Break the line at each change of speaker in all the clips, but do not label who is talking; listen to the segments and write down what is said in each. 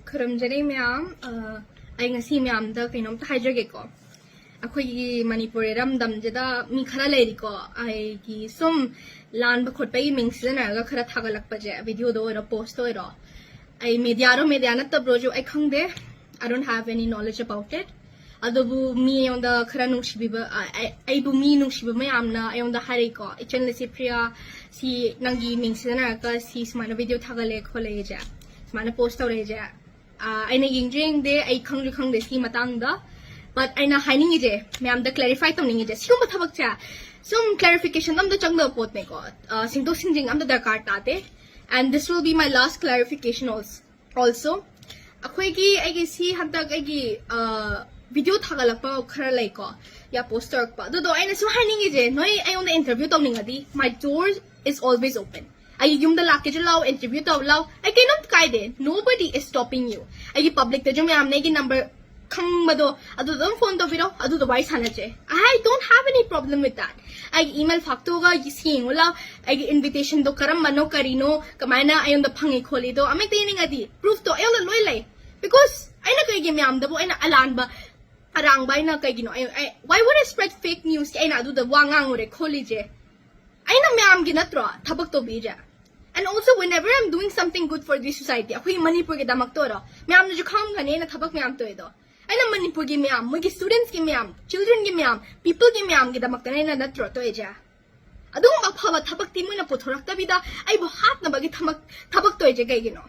Kuramjari ma'am, ay nga si ma'am da kainom ta hydrogate ko. Ako yi Manipuri ramdam jada mi khara leri ko ay ki sum lan ba khot pa yi ming season ga khara thagalak pa je video do ro post do ro. Ay mediana ta brojo ay khang de. I don't have any knowledge about it. Adobu mi on the khara nung shibi ba ay bu mi nung shibi ma'am na ay on the hari ko. Ichan Licypriya si nangi ming season ga si smana video thagale khole ja. Smana post do re ja. I na yingjing de ay khang de si matang da. But I na hiding ije, ma'am the clarify tong ning ije. Siyong mathabak siya. Some clarification am the chang da pot me ko. Singto singjing am the darkar tate. And this will be my last clarification also. Akoy gi ay si hantag ay gi video thagalak pa khara lai ko. Ya poster pa. Do ay na so hiding ije. Noi ay on the interview tong ning adi. My door is always open. Ay YUMDA LAKPIU lao interview taw lao. Ay kainom kay din. Nobody is stopping you. Ay public ta jum ma'am na gi number kang mado adu dong phone to biro adu the voice hanache. I don't have any problem with that. I email fakto ga yising wala I invitation do karam mano karino kamana ayon the phangi kholi do amay tining adi proof to ayon loy lay because ay na kay gi ma'am da bo ay na ARANBA ARANBA na kay gino ay why would I spread fake news ay na adu the wangang ore kholi je ay na ma'am ginatro thabak to bija. And also, whenever I'm doing something good for this society, ako yung Manipur ke damak to ro. Ma'am na jo kham gane na thabak ma'am to edo. Ay na Manipur ke ma'am, mo students ke ma'am, children ke ma'am, people ke ma'am ke damak tanay na natro to eja. Adung AFABA thabak timo na pothorak tabida ay buhat na bagi thabak to eja kay gino.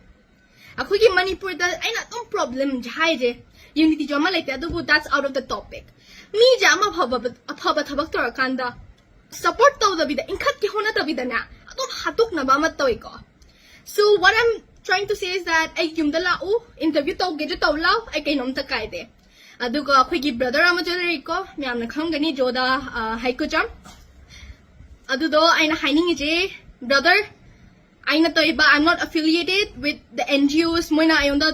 Ako ke Manipur da ay na tong problem jhay je. Unity jo malaite adu that's out of the topic. Mi jama AFABA thabak to rakanda. Support to dabida inkat ke hona tabida na. Hatuk na ba matoy ko. So what I'm trying to say is that ay YUMDA lao interview to gejo to lao ay kainom ta kay de. Aduga akoy gi brother ama jore ko miyam na khang gani joda haiku jam. Adudo ay na haining je brother ay na toy ba I'm not affiliated with the NGOs mo na ayon da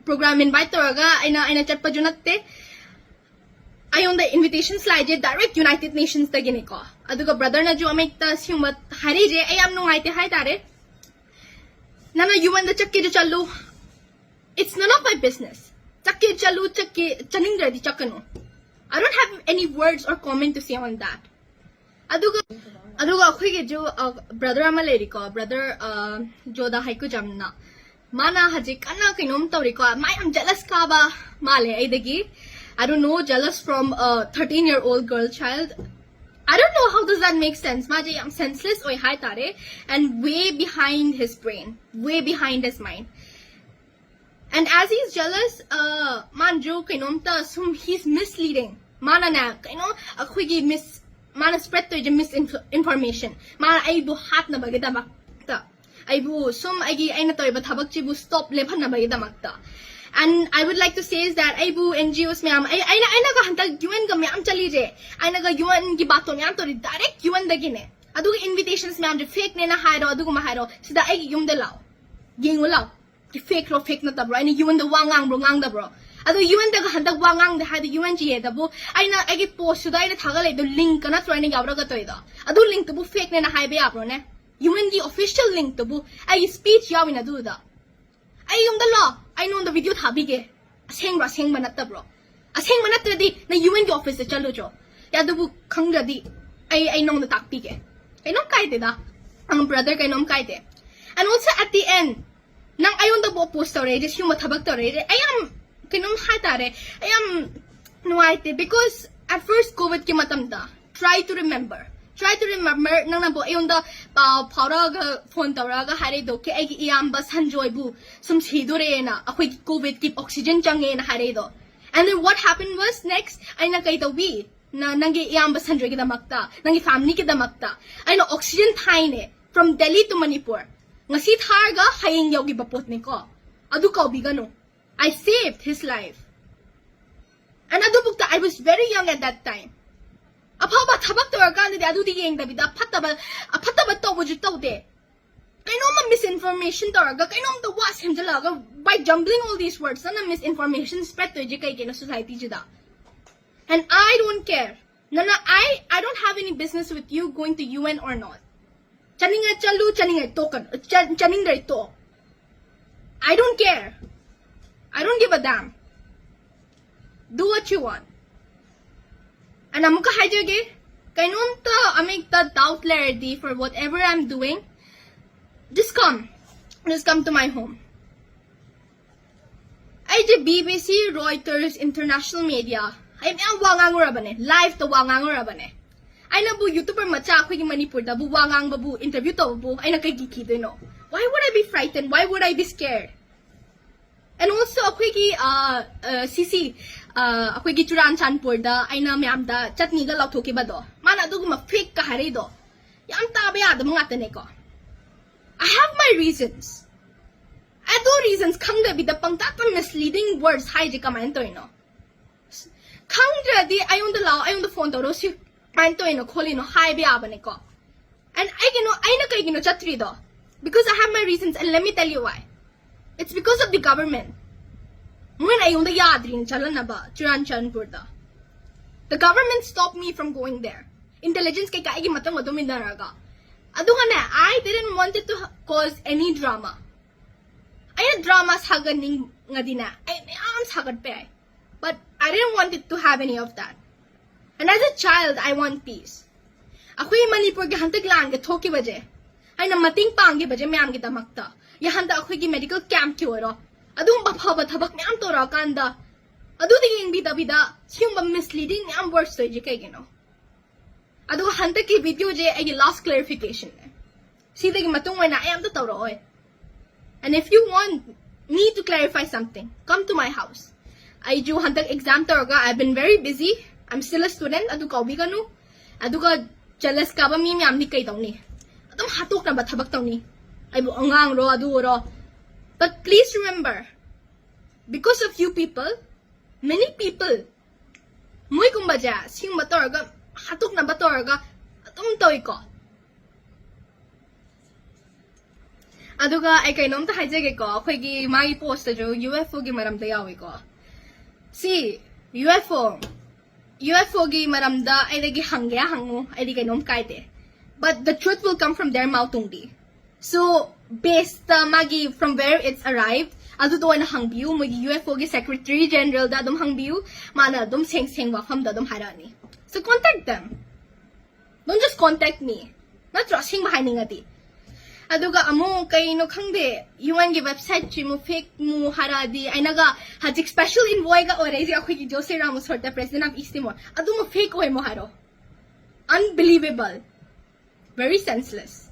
program invite toraga ay na chat pa junatte. Ayon the invitation slide je direct United Nations ta gini ko. Aduga brother na jo amay ta siumat hari je ay am nung ay te hay tare. Nana yuman da chakke jo chalu. It's none of my business. Chakke chalu chakke chaningra di chakkano. I don't have any words or comment to say on that. Aduga akoy ge jo brother ama leri ko brother jo da haiku jamna. Mana haji kana kainom tawri ko. I am jealous ka ba male ay dagi. I don't know, jealous from a 13-year-old girl child. I don't know how does that make sense. Maji am senseless oy hai tare and way behind his brain, way behind his mind. And as he's jealous, manjo kainom ta sum he's misleading. Mana na kaino akoy mana spread to misinformation. Mana ay buhat na bagida makta. Ay bu sum ay na toy ba thabak chi bu stop lephan na bagida makta. And I would like to say is that ay bu NGOs ma'am ay na ka hantag UN ka ma'am chali je ay naga UN ki bato ma'am to direct UN da gine adu invitations ma'am je fake ne na hairo adu ko mahairo sida ay YUMDA lao ging lao ki fake na ta bro ay UN da wangang da bro adu UN da ka hantag wangang da haida UN ji da bu ay na ay ki post da ay na thagalay do link ka na try ni gabra ka to ida adu link to bu fake ne na haibe ya bro ne UN ki official link to bu ay speech yaw ina du da ay YUMDA law I know the video thabige aseng manata bro aseng manata di na UN ki office chalo jo ya do khangja di I know the takpige I know kai de da ang brother kai nom kai de and also at the end nang ayon the post tore just yung mathabag tore I am kinom hatare I am nuaite because at first COVID ki matamda try to remember nang nabo ayon the pauraga phone tauraga hare do ke ay iyamba sanjoy bu sum sidore na akoy COVID keep oxygen change na hare do and then what happened was next ay nakay wi na nangi iyamba sanjoy kita makta nangi family kita makta ay no oxygen thaine from Delhi to Manipur nga si tharga haying yaw gibapot ni ko adu kaubigano I saved his life and adu bukta I was very young at that time AFABA THABAK THABAK adu di yang dabida apataba to wuju to de I know ma misinformation taraga I know the was him dalaga by jumbling all these words na misinformation spread to kay kina society jida and I don't care nana I don't have any business with you going to UN or not chaninga chalu chaninga to chaninga to I don't care I don't give a damn. Do what you want. And amuka hajage, kainunta amigta doubt clarity for whatever I'm doing. Just come to my home. Ay je BBC, Reuters, international media. Ay ang wangang rabane, live to wangang rabane. Ay na bu YouTuber macha ako yung Manipur da bu wangang babu interview to bu ay nakikikito no. Why would I be frightened? Why would I be scared? And also ako sisi ako turan chanpur da ay na miyam da chatni ga lauto ki ba do. Mana do ma fake ka hari do. Yam tabi ada mga tane ko. I have my reasons. Ado reasons kangda bi da pangtatan misleading words hai je kamento ino. Kangda di ayun the phone to si kanto ino kholi no hai bi abane ko. And I na kay gino chatri do. Because I have my reasons, and let me tell you why. It's because of the government. When ayun the yadrin chalan na ba churan chanpur da. The government stopped me from going there. Intelligence kay kaigi matang madumindaraga. Ado nga na, I didn't want it to cause any drama. Ay drama sagad ning nga dina. Ay sagad pe. But I didn't want it to have any of that. And as a child, I want peace. Ako yung Manipur gahantag lang gatoki baje. Ay na mating pangge baje mayam kita makta. Yahanda ako yung medical camp kiwaro. Adung AFABA THABAK mayam tora kanda. Adu ding bida siyong ba misleading mayam words to je kay gino. Adu hanta ki video je ay last clarification. Sida yung matungway na ayam to toro oy. And if you want me to clarify something, come to my house. I do hantag exam toroga. I've been very busy. I'm still a student. Adu TOUBIGANU. Adu ka jealous ka ba mi mayam ni kay daw ni. Adum hatok na ba thabak daw ni. Ay bu angang ro adu ro. But please remember, because of you people, many people, muy kumbaja sing matorga hatok na batorga atum toy ko. Aduga ay kay nom ta hajege ko akoy gi magi post jo UFO gi maramda yawi ko. See, UFO gi maramda ay lagi hangya hango ay di kay nom kaite. But the truth will come from their mouth only. So based magi from where it's arrived, adu do na hangbiu mo UFO gi Secretary General da dum hangbiu mana dum seng wa kham da dum harani. So contact them. Don't just contact me. Na trusting behind ngati. Aduga amo kay no kangde yuan gi website chi mo fake mo haradi ay naga hajik special envoy ga orezi ako gi Jose Ramos for the president of East Timor. Adu mo fake oy mo haro. Unbelievable. Very senseless.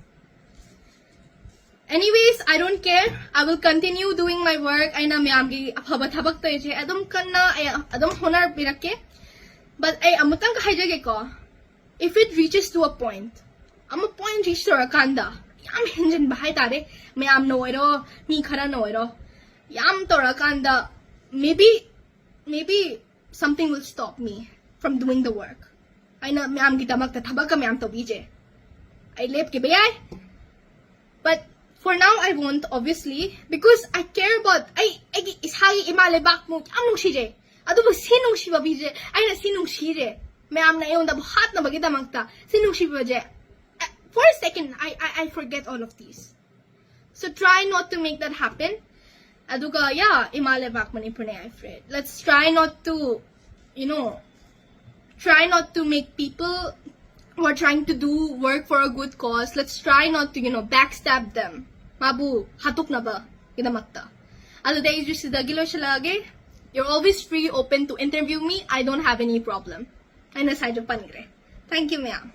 Anyways, I don't care. I will continue doing my work. Ay na miyam gi AFABA THABAK to je. Adum kanna ay adum honar birake. But ay amutang kahajage ko. If it reaches to a point, amo point reach to a kanda. Yam hinjin bahay tare. Mayam no ero, mi khara no ero. Yam tora kanda. Maybe something will stop me from doing the work. Ay na mayam kita magtatabag ka mayam to bije. Ay lep ki bayay. But for now, I won't, obviously, because I care about, ishagi imale bak mo, amnong shije. Ado ba sinong shiba bije? Ay na sinong shije. Mayam na yung dabuhat na bagita magta. Sinong shiba je? For a second, I forget all of these. So try not to make that happen. Aduga, yeah, imale bak Manipur na afraid. Let's try not to, try not to make people who are trying to do work for a good cause. Let's try not to, backstab them. Mabu, hatok na ba? Kinamakta. Alo day just dagilo siya lagi. You're always free, open to interview me. I don't have any problem. Ay nasaydo panire. Thank you, ma'am.